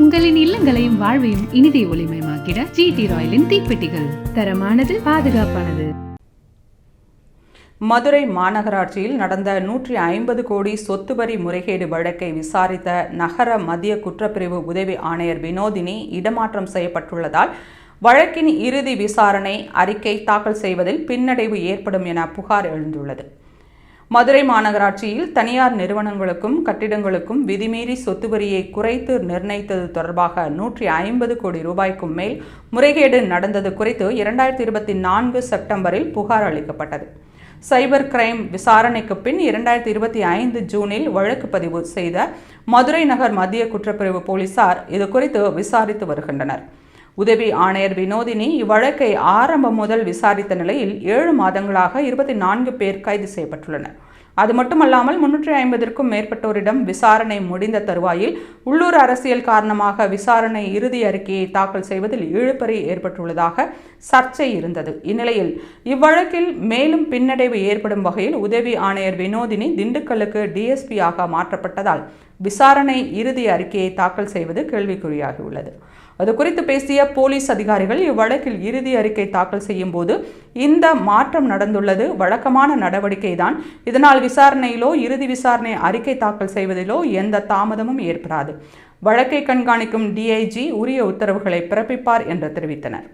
உங்களின் இல்லங்களையும் வாழ்வையும் இனிதே ஒளிமயமாக்கிட ஜிடி ராயலின் தீப்பெட்டிகள். தரமானது, பாதுகாப்பானது. மதுரை மாநகராட்சியில் நடந்த 150 கோடி சொத்து வரி முறைகேடு வழக்கை விசாரித்த நகர மத்திய குற்றப்பிரிவு உதவி ஆணையர் வினோதினி இடமாற்றம் செய்யப்பட்டுள்ளதால் வழக்கின் இறுதி விசாரணை அறிக்கை தாக்கல் செய்வதில் பின்னடைவு ஏற்படும் என புகார் எழுந்துள்ளது. மதுரை மாநகராட்சியில் தனியார் நிறுவனங்களுக்கும் கட்டிடங்களுக்கும் விதிமீறி சொத்து வரியை குறைத்து நிர்ணயித்தது தொடர்பாக 150 கோடி ரூபாய்க்கும் மேல் முறைகேடு நடந்தது குறித்து 2024 செப்டம்பரில் புகார் அளிக்கப்பட்டது. சைபர் கிரைம் விசாரணைக்கு பின் 2025 ஜூனில் வழக்கு பதிவு செய்த மதுரை நகர் மத்திய குற்றப்பிரிவு போலீசார் இது குறித்து விசாரித்து வருகின்றனர். உதவி ஆணையர் வினோதினி இவ்வழக்கை ஆரம்பம் முதல் விசாரித்த நிலையில் 7 மாதங்களாக 24 பேர் கைது செய்யப்பட்டுள்ளனர். அது மட்டுமல்லாமல் 350க்கும் மேற்பட்டோரிடம் விசாரணை முடிந்த தருவாயில் உள்ளூர் அரசியல் காரணமாக விசாரணை இறுதி அறிக்கையை தாக்கல் செய்வதில் இழுபறி ஏற்பட்டுள்ளதாக சர்ச்சை இருந்தது. இந்நிலையில் இவ்வழக்கில் மேலும் பின்னடைவு ஏற்படும் வகையில் உதவி ஆணையர் வினோதினி திண்டுக்கல்லுக்கு டிஎஸ்பியாக மாற்றப்பட்டதால் விசாரணை இறுதி அறிக்கையை தாக்கல் செய்வது கேள்விக்குறியாகியுள்ளது. அது குறித்து பேசிய போலீஸ் அதிகாரிகள் இவ்வழக்கில் இறுதி அறிக்கை தாக்கல் செய்யும் போது இந்த மாற்றம் நடந்துள்ளது வழக்கமான நடவடிக்கைதான். இதனால் விசாரணையிலோ இறுதி விசாரணை அறிக்கை தாக்கல் செய்வதிலோ எந்த தாமதமும் ஏற்படாது. வழக்கை கண்காணிக்கும் டிஐஜி உரிய உத்தரவுகளை பிறப்பிப்பார் என்று தெரிவித்தனர்.